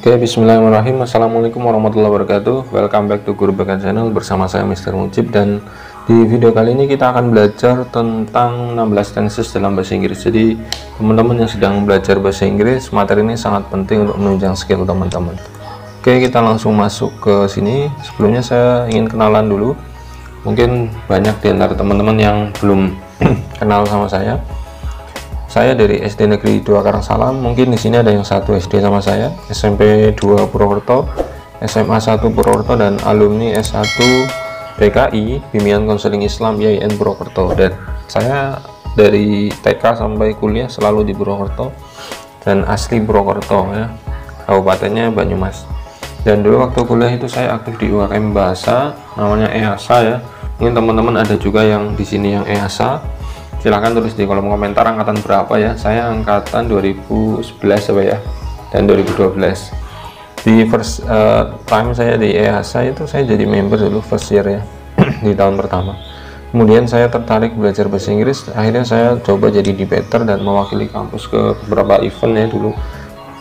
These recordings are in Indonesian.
Oke, bismillahirrahmanirrahim. Assalamualaikum warahmatullahi wabarakatuh. Welcome back to Guru BK Channel bersama saya Mr. Mujib, dan di video kali ini kita akan belajar tentang 16 tenses dalam bahasa Inggris. Jadi teman-teman yang sedang belajar bahasa Inggris, materi ini sangat penting untuk menunjang skill teman-teman. Oke, kita langsung masuk ke sini. Sebelumnya saya ingin kenalan dulu. Mungkin banyak di antara teman-teman yang belum kenal sama saya. Saya dari SD Negeri 2 Karangsalam. Mungkin di sini ada yang satu SD sama saya, SMP 2 Purwokerto, SMA 1 Purwokerto, dan alumni S1 PKI Bimbingan Konseling Islam YIN Purwokerto. Dan saya dari TK sampai kuliah selalu di Purwokerto, dan asli Purwokerto ya, kabupatennya Banyumas. Dan dulu waktu kuliah itu saya aktif di UKM bahasa, namanya EASA ya. Mungkin teman-teman ada juga yang di sini yang EASA. Silahkan tulis di kolom komentar angkatan berapa ya. Saya angkatan 2011 apa ya, dan 2012. Di first time saya di EASA itu saya jadi member dulu first year ya, di tahun pertama. Kemudian saya tertarik belajar bahasa Inggris. Akhirnya saya coba jadi debater dan mewakili kampus ke beberapa event ya dulu,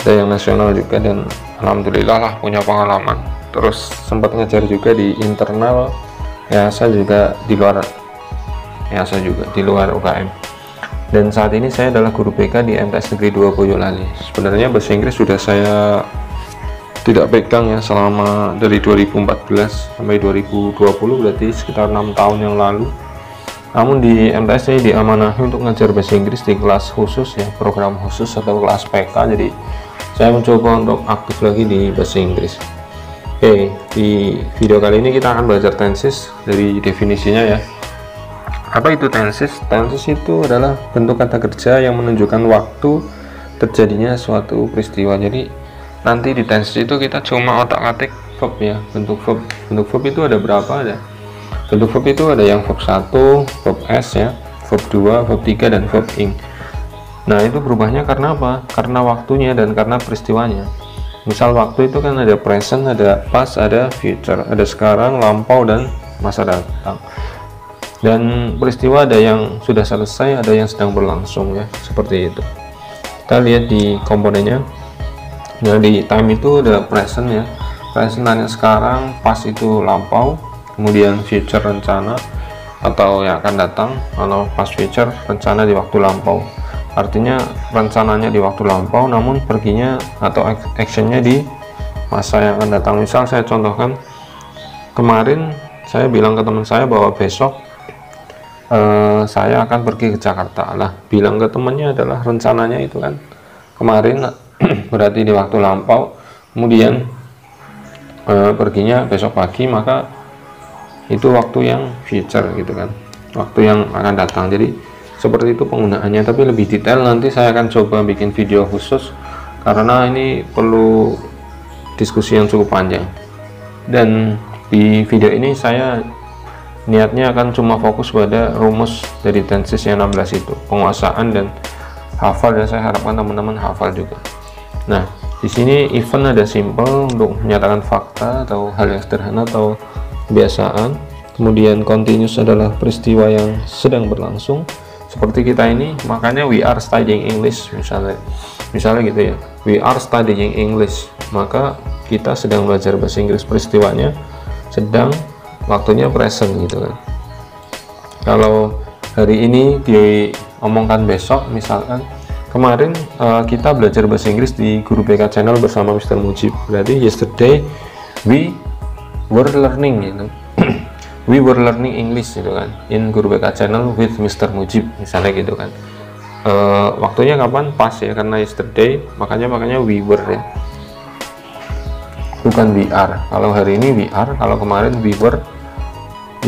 ada yang nasional juga, dan alhamdulillah lah punya pengalaman. Terus sempat ngajar juga di internal EASA, juga di luar EASA, juga di luar UKM. Dan saat ini saya adalah guru BK di MTS Negeri 2 Boyolali. Sebenarnya bahasa Inggris sudah saya tidak pegang ya selama dari 2014 sampai 2020, berarti sekitar 6 tahun yang lalu. Namun di MTS saya diamanahi untuk ngajar bahasa Inggris di kelas khusus ya, program khusus atau kelas PK. Jadi saya mencoba untuk aktif lagi di bahasa Inggris. Oke, di video kali ini kita akan belajar tenses dari definisinya ya. Apa itu tenses? Tenses itu adalah bentuk kata kerja yang menunjukkan waktu terjadinya suatu peristiwa. Jadi nanti di tenses itu kita cuma otak-atik verb ya, bentuk verb. Bentuk verb itu ada berapa? Ada bentuk verb itu ada yang verb 1, verb s ya, verb 2, verb 3, dan verb ing. Nah, itu berubahnya karena apa? Karena waktunya dan karena peristiwanya. Misal waktu itu kan ada present, ada past, ada future, ada sekarang, lampau, dan masa datang. Dan peristiwa ada yang sudah selesai, ada yang sedang berlangsung ya, seperti itu. Kita lihat di komponennya. Nah, di time itu ada present ya, present hanya sekarang, past itu lampau, kemudian future rencana atau yang akan datang. Kalau past future, rencana di waktu lampau, artinya rencananya di waktu lampau namun perginya atau actionnya di masa yang akan datang. Misal saya contohkan, kemarin saya bilang ke teman saya bahwa besok saya akan pergi ke Jakarta. Lah, bilang ke temannya adalah rencananya itu kan kemarin, berarti di waktu lampau. Kemudian perginya besok pagi, maka itu waktu yang future gitu kan, waktu yang akan datang. Jadi seperti itu penggunaannya, tapi lebih detail nanti saya akan coba bikin video khusus karena ini perlu diskusi yang cukup panjang. Dan di video ini saya niatnya akan cuma fokus pada rumus dari tenses yang 16 itu, penguasaan dan hafal, dan saya harapkan teman-teman hafal juga. Nah, di sini event ada simple untuk menyatakan fakta atau hal yang sederhana atau kebiasaan. Kemudian continuous adalah peristiwa yang sedang berlangsung, seperti kita ini, makanya we are studying English misalnya gitu ya, we are studying English, maka kita sedang belajar bahasa Inggris, peristiwanya sedang, waktunya present gitu kan. Kalau hari ini diomongkan besok, misalkan kemarin kita belajar bahasa Inggris di Guru BK Channel bersama Mr. Mujib, berarti yesterday we were learning gitu. We were learning English gitu kan in Guru BK Channel with Mr. Mujib misalnya gitu kan. Waktunya kapan? Pas ya, karena yesterday, makanya we were ya, bukan we are. Kalau hari ini we are, kalau kemarin we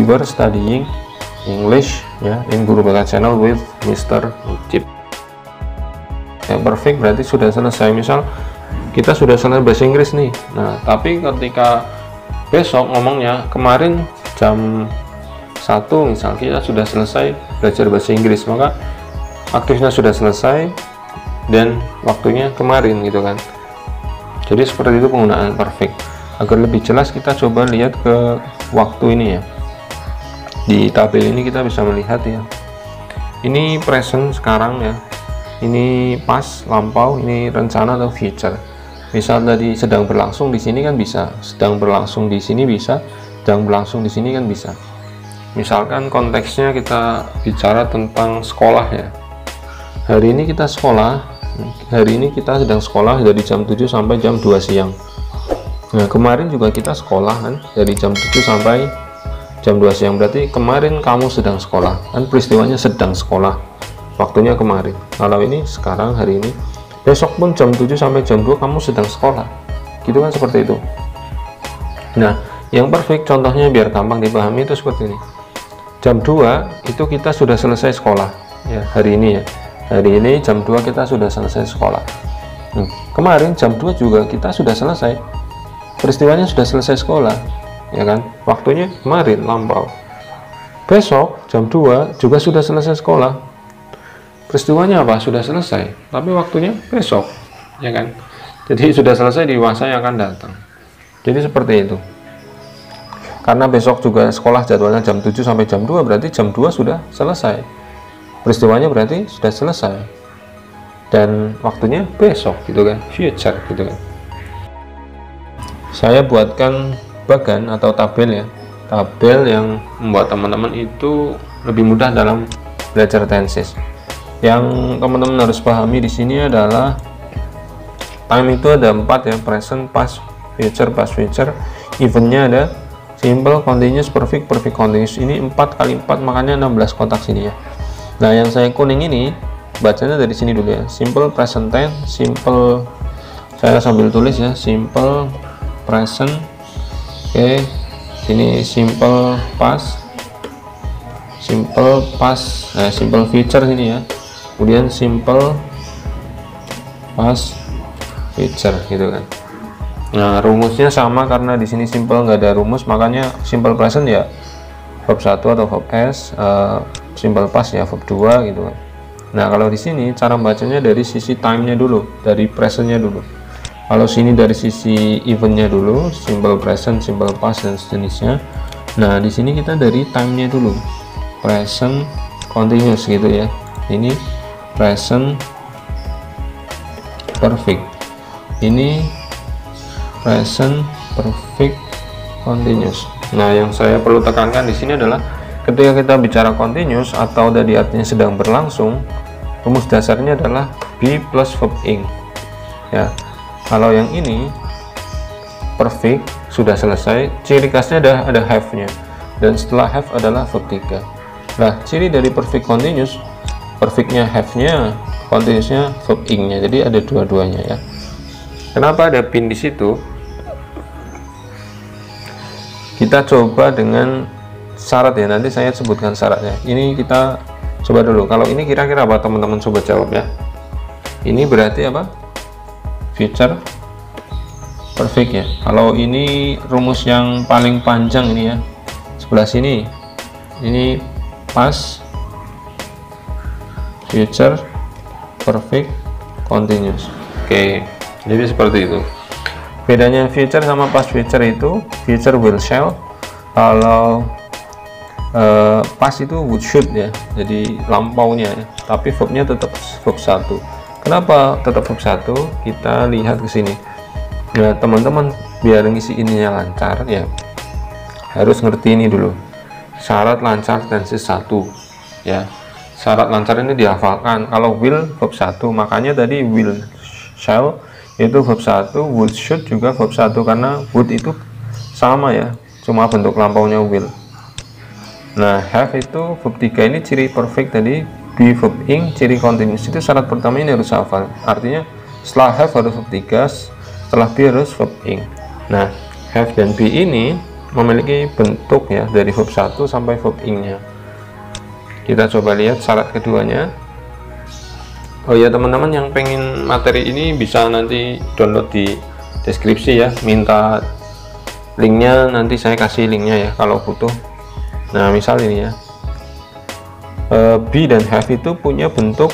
were studying English ya in Guru BK Channel with Mr. Mujib. Ya, perfect, berarti sudah selesai. Misal kita sudah selesai bahasa Inggris nih, nah tapi ketika besok ngomongnya kemarin jam 1 misal, kita sudah selesai belajar bahasa Inggris, maka aktifnya sudah selesai dan waktunya kemarin gitu kan. Jadi seperti itu penggunaan perfect. Agar lebih jelas kita coba lihat ke waktu ini ya. Di tabel ini kita bisa melihat ya, ini present sekarang ya, ini past lampau, ini rencana atau future. Misal tadi sedang berlangsung di sini kan bisa, sedang berlangsung di sini bisa, sedang berlangsung di sini kan bisa. Misalkan konteksnya kita bicara tentang sekolah ya. Hari ini kita sekolah, hari ini kita sedang sekolah dari jam 7 sampai jam 2 siang. Nah, kemarin juga kita sekolah kan, dari jam 7 sampai jam 2 siang. Berarti kemarin kamu sedang sekolah, kan peristiwanya sedang sekolah. Waktunya kemarin. Kalau ini sekarang, hari ini. Besok pun jam 7 sampai jam 2 kamu sedang sekolah. Gitu kan, seperti itu. Nah, yang perfect contohnya biar gampang dipahami itu seperti ini. Jam 2 itu kita sudah selesai sekolah ya, hari ini ya. Hari ini jam 2 kita sudah selesai sekolah. Kemarin jam 2 juga kita sudah selesai. Peristiwanya sudah selesai sekolah, ya kan? Waktunya kemarin lampau. Besok jam 2 juga sudah selesai sekolah. Peristiwanya apa? Sudah selesai, tapi waktunya besok, ya kan? Jadi sudah selesai di masa yang akan datang. Jadi seperti itu. Karena besok juga sekolah jadwalnya jam 7 sampai jam 2, berarti jam 2 sudah selesai. Peristiwanya berarti sudah selesai. Dan waktunya besok gitu kan, future gitu kan. Saya buatkan bagan atau tabel ya. Tabel yang membuat teman-teman itu lebih mudah dalam belajar tenses. Yang teman-teman harus pahami di sini adalah time itu ada 4 ya, present, past future, eventnya ada simple, continuous, perfect, perfect continuous. Ini 4 kali 4 makanya 16 kotak sini ya. Nah, yang saya kuning ini bacanya dari sini dulu ya. Simple present tense, simple, saya sambil tulis ya, simple present. Oke, ini simple past, simple future sini ya. Kemudian simple past future gitu kan. Nah, rumusnya sama karena di sini simple nggak ada rumus, makanya simple present ya verb 1 atau verb S, simple past ya verb 2 gitu kan. Nah, kalau di sini cara bacanya dari sisi time-nya dulu, dari present-nya dulu. Kalau sini dari sisi event-nya dulu, simple present, simple past dan sejenisnya. Nah, di sini kita dari time-nya dulu, present continuous gitu ya. Ini present perfect. Ini present perfect continuous. Nah, yang saya perlu tekankan di sini adalah ketika kita bicara continuous atau tadi artinya sedang berlangsung, rumus dasarnya adalah be plus verb ing. Ya, kalau yang ini perfect sudah selesai, ciri khasnya ada have-nya, dan setelah have adalah verb 3. Nah, ciri dari perfect continuous, perfectnya have-nya, continuousnya verb ing-nya. Jadi ada dua-duanya ya. Kenapa ada pin di situ? Kita coba dengan syarat ya, nanti saya sebutkan syaratnya. Ini kita coba dulu. Kalau ini kira-kira apa teman-teman, coba jawab ya. Ini berarti apa? Future perfect ya. Kalau ini rumus yang paling panjang ini ya, sebelah sini ini past future perfect continuous. Oke, jadi seperti itu. Bedanya future sama past future itu, future will shall, kalau past itu would should ya, jadi lampaunya ya, tapi verbnya tetap verb 1. Kenapa tetap verb 1? Kita lihat ke sini. Nah, teman-teman biar ngisi ininya lancar ya, harus ngerti ini dulu. Syarat lancar tenses 1 ya. Syarat lancar ini dihafalkan. Kalau will verb 1, makanya tadi will shall itu verb 1, would should juga verb 1, karena would itu sama ya, cuma bentuk lampaunya will. Nah, have itu verb 3, ini ciri perfect tadi, be verb ing, ciri continuous. Itu syarat pertama ini harus hafal. Artinya setelah have harus verb 3, setelah be harus verb ing. Nah, have dan be ini memiliki bentuk ya, dari verb 1 sampai verb ing-nya. Kita coba lihat syarat keduanya. Oh ya, teman-teman yang pengen materi ini bisa nanti download di deskripsi ya, minta linknya, nanti saya kasih linknya ya kalau butuh. Nah, misal ini ya, be dan have itu punya bentuk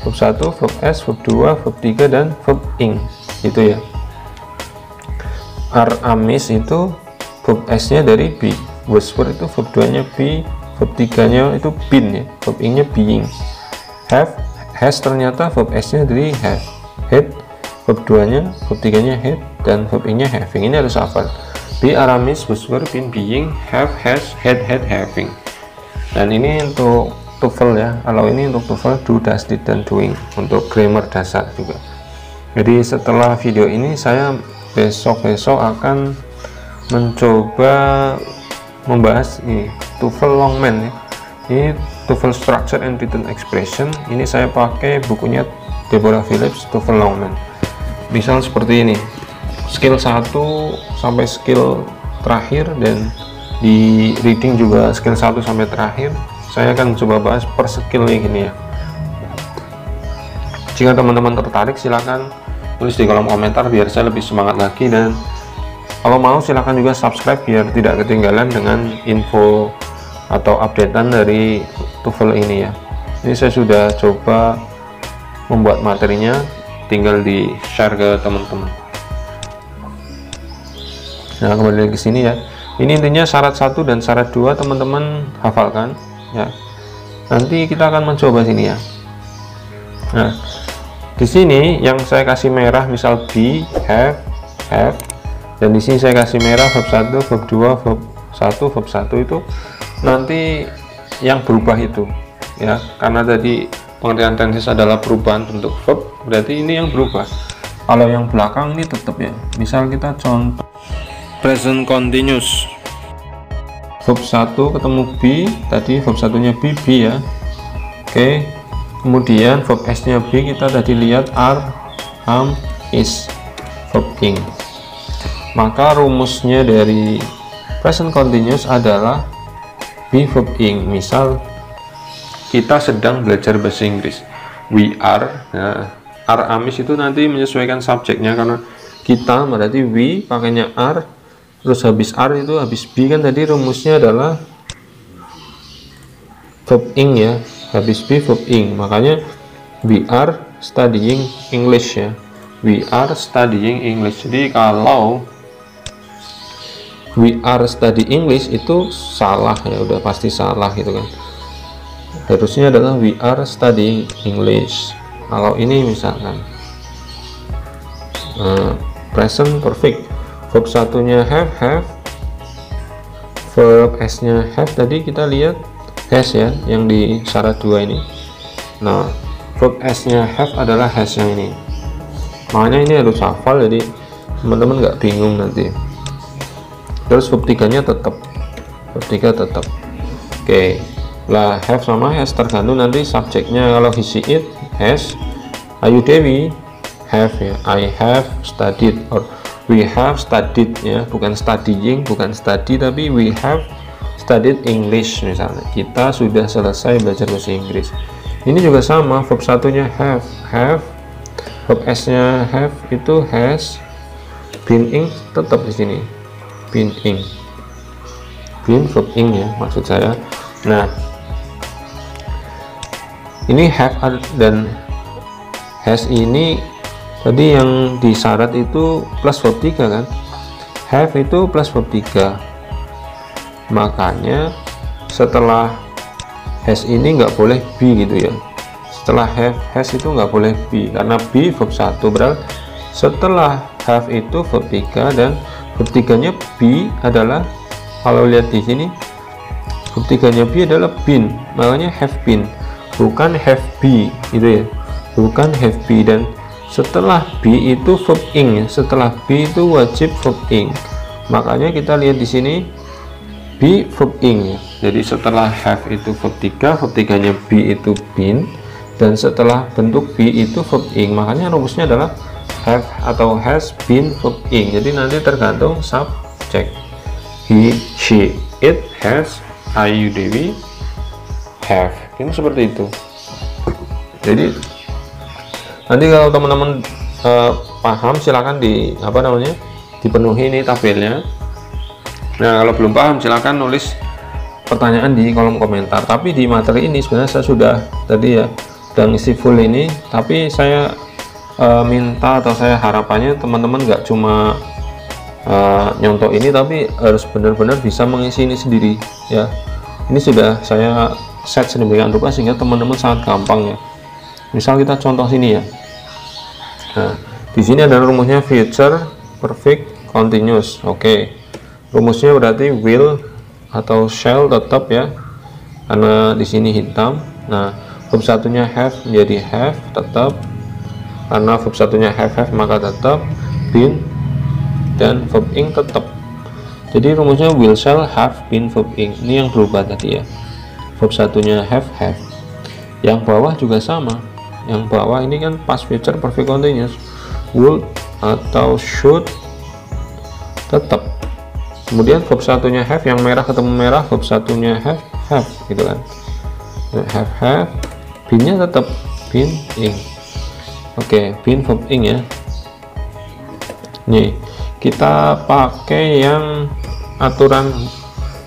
verb 1, verb S, verb 2, verb 3, dan verb ing gitu ya. Are amis itu verb S nya dari be, was were itu verb 2 nya be, verb 3 nya itu been ya, verb ing nya being. Have, has ternyata verb S nya dari have, had verb 2 nya, verb 3 nya had, dan verb ing nya having. Ini harus hafal. Be, are, miss, was, were, been, being, have, has, had, having. Dan ini untuk TOEFL ya. Kalau ini untuk TOEFL do, does, did, dan doing. Untuk grammar dasar juga. Jadi setelah video ini saya besok-besok akan mencoba membahas ini TOEFL Longman ya. Ini TOEFL Structure and Written Expression. Ini saya pakai bukunya Deborah Phillips, TOEFL Longman. Misal seperti ini, skill 1 sampai skill terakhir, dan di reading juga skill 1 sampai terakhir. Saya akan coba bahas per skillnya gini ya. Jika teman-teman tertarik, silahkan tulis di kolom komentar biar saya lebih semangat lagi, dan kalau mau silahkan juga subscribe biar tidak ketinggalan dengan info atau updatean dari TOEFL ini ya. Ini saya sudah coba membuat materinya, tinggal di share ke teman-teman. Nah, kembali ke sini ya. Ini intinya syarat 1 dan syarat 2 teman-teman hafalkan ya. Nanti kita akan mencoba sini ya. Nah, di sini yang saya kasih merah misal be, have, dan di sini saya kasih merah verb 1, verb 2, verb 1, verb 1 itu nanti yang berubah itu ya. Karena tadi pengertian tenses adalah perubahan bentuk verb, berarti ini yang berubah. Kalau yang belakang ini tetap ya. Misal kita contoh present continuous, verb 1 ketemu be, tadi verb 1 nya be ya. Oke, kemudian verb s nya be kita tadi lihat are, am, is, verb ing. Maka rumusnya dari present continuous adalah be verb ing. Misal kita sedang belajar bahasa Inggris, we are ya, are, amis itu nanti menyesuaikan subjeknya, karena kita berarti we pakainya are, terus habis are itu habis be, kan tadi rumusnya adalah verb ing ya, habis be verb ing. Makanya we are studying English ya, we are studying English. Jadi kalau we are study English itu salah ya, udah pasti salah gitu kan. Harusnya adalah we are studying English. Kalau ini misalkan present perfect, verb 1 nya have, verb s nya have tadi kita lihat has ya, yang di syarat 2 ini. Nah, verb s nya have adalah has yang ini. Makanya ini harus hafal, jadi teman-teman nggak bingung nanti. Terus verb 3 nya tetap, verb 3 tetap. Oke lah, have sama has tergantung nanti subjeknya. Kalau he, she, it, has. Ayu Dewi, have ya, I have studied, or we have studied ya, bukan studying, bukan study, tapi we have studied English misalnya. Kita sudah selesai belajar bahasa Inggris. Ini juga sama, verb 1 nya have, verb s nya have itu has, been ing tetap di sini, been ing, been verb ing ya maksud saya. Nah, ini have dan has ini tadi yang di syarat itu plus verb 3 kan, have itu plus verb 3. Makanya setelah has ini nggak boleh be gitu ya. Setelah have, has itu nggak boleh be, karena be verb 1, berarti setelah have itu verb 3, dan verb 3 nya be adalah, kalau lihat di sini verb 3 nya be adalah been, makanya have been, bukan have be gitu ya, bukan have be. Dan setelah be itu verb ing ya, setelah be itu wajib verb ing. Makanya kita lihat di sini be verb ing ya. Jadi setelah have itu verb 3, verb 3 nya be itu been, dan setelah bentuk be itu verb ing. Makanya rumusnya adalah have atau has been verb ing. Jadi nanti tergantung subjek. He, she, it, has, Ayu Dewi, have. Ini seperti itu. Jadi nanti kalau teman-teman paham, silahkan dipenuhi ini tabelnya. Nah, kalau belum paham silahkan nulis pertanyaan di kolom komentar. Tapi di materi ini sebenarnya saya sudah tadi ya udah ngisi full ini, tapi saya minta atau saya harapannya teman-teman nggak cuma nyontok ini, tapi harus benar-benar bisa mengisi ini sendiri ya. Ini sudah saya set sedemikian rupa sehingga teman-teman sangat gampang ya. Misal kita contoh sini ya. Nah, Di sini ada rumusnya future perfect continuous. Oke. Rumusnya berarti will atau shall tetap ya. Karena di sini hitam. Nah, verb satunya have menjadi have tetap. Karena verb satunya have maka tetap. Been dan verb ing tetap. Jadi rumusnya will, shall, have, been, verb ing. Ini yang berubah tadi ya. Verb satunya have. Yang bawah juga sama. Yang bawah ini kan past future perfect continuous. Would atau should tetap. Kemudian verb satunya have, yang merah ketemu merah, verb satunya have gitu kan. Have, been-nya tetap been, ing. Oke, been, verb ing ya. Nih, kita pakai yang aturan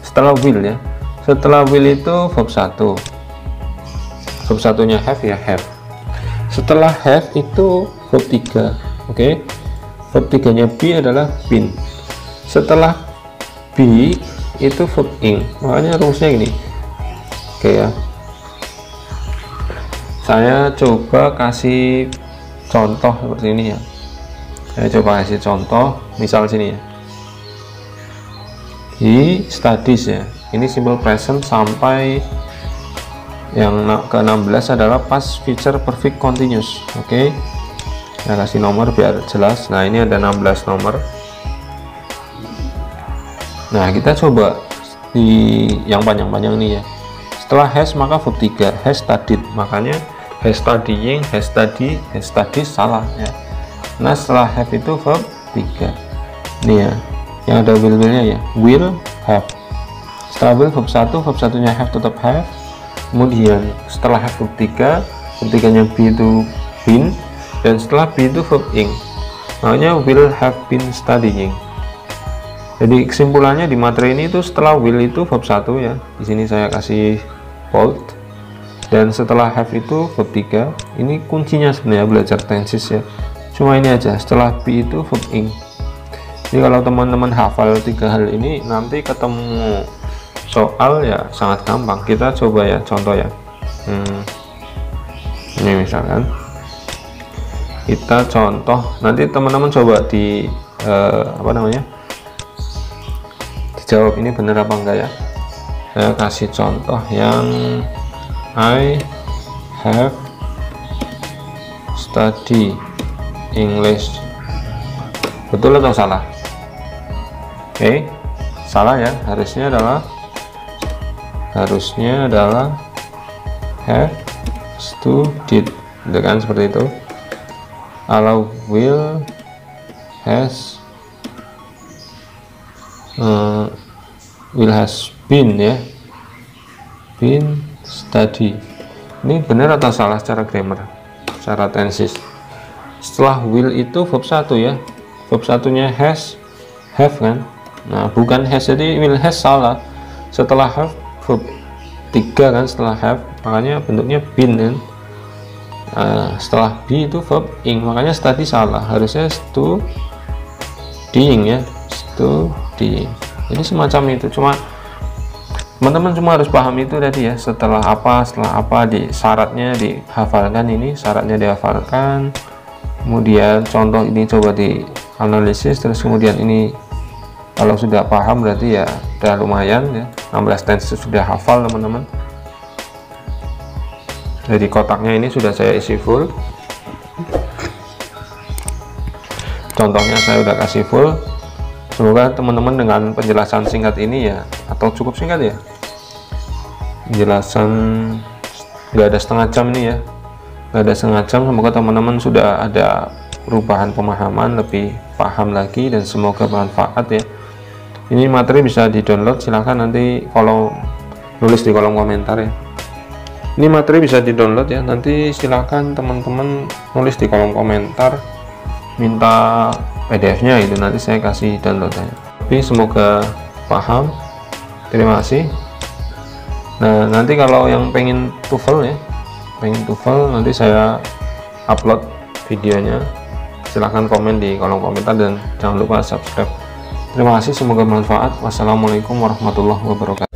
setelah will ya. Setelah will itu verb 1. Verb satunya have ya have. Setelah have itu verb 3. Oke. Verb 3-nya be adalah been. Setelah be itu verb ing. Makanya rumusnya gini. Oke ya. Saya coba kasih contoh seperti ini ya. Saya coba kasih contoh, misal sini ya. He studies ya. Ini simple present sampai yang ke-16 adalah past future perfect continuous. Oke. Saya kasih nomor biar jelas. Nah, ini ada 16 nomor. Nah, kita coba di yang panjang-panjang nih ya. Setelah has maka verb 3, has studied. Makanya has studying, has study, has studies salah ya. Nah, setelah have itu verb 3. Nih ya. Yang ada will-nya ya. Will have. Setelah will verb 1, verb satunya have tetap have. Kemudian setelah have verb 3, verb 3-nya be itu been, dan setelah be itu verb ing. Makanya will have been studying. Jadi kesimpulannya di materi ini itu setelah will itu verb 1 ya. Di sini saya kasih bold. Dan setelah have itu verb 3. Ini kuncinya sebenarnya belajar tenses ya. Cuma ini aja, setelah be itu verb ing. Jadi kalau teman-teman hafal 3 hal ini, nanti ketemu soal ya sangat gampang. Kita coba ya contoh ya. Ini misalkan kita contoh, nanti teman-teman coba di apa namanya, dijawab ini bener apa enggak ya. Saya kasih contoh yang I have study English. Betul atau salah? Oke, salah ya. Harusnya adalah have studied, gitu kan, seperti itu. Kalau will has been ya, been study. Ini benar atau salah secara grammar, secara tenses? Setelah will itu verb 1 ya, verb satunya has, have kan. Nah, bukan has, jadi will has salah. Setelah have verb 3 kan, setelah have, makanya bentuknya been kan. Setelah be itu verb ing, makanya study salah, harusnya studying ya, studying. Jadi semacam itu. Cuma teman-teman cuma harus paham itu tadi ya, setelah apa di syaratnya dihafalkan. Ini syaratnya dihafalkan, kemudian contoh ini coba dianalisis, terus kemudian ini kalau sudah paham berarti ya udah lumayan ya, 16 tenses sudah hafal teman-teman. Jadi kotaknya ini sudah saya isi full, contohnya saya udah kasih full. Semoga teman-teman dengan penjelasan singkat ini ya, atau cukup singkat ya, penjelasan nggak ada setengah jam ini ya, nggak ada setengah jam. Semoga teman-teman sudah ada perubahan pemahaman, lebih paham lagi, dan semoga bermanfaat ya. Ini materi bisa di download, silahkan nanti kalau nulis di kolom komentar ya. Ini materi bisa di download ya, nanti silahkan teman-teman nulis di kolom komentar minta PDF-nya, itu nanti saya kasih download aja. Tapi semoga paham. Terima kasih. Nah, nanti kalau yang pengen TOEFL ya, nanti saya upload videonya. Silahkan komen di kolom komentar dan jangan lupa subscribe. Terima kasih, semoga bermanfaat. Wassalamualaikum warahmatullahi wabarakatuh.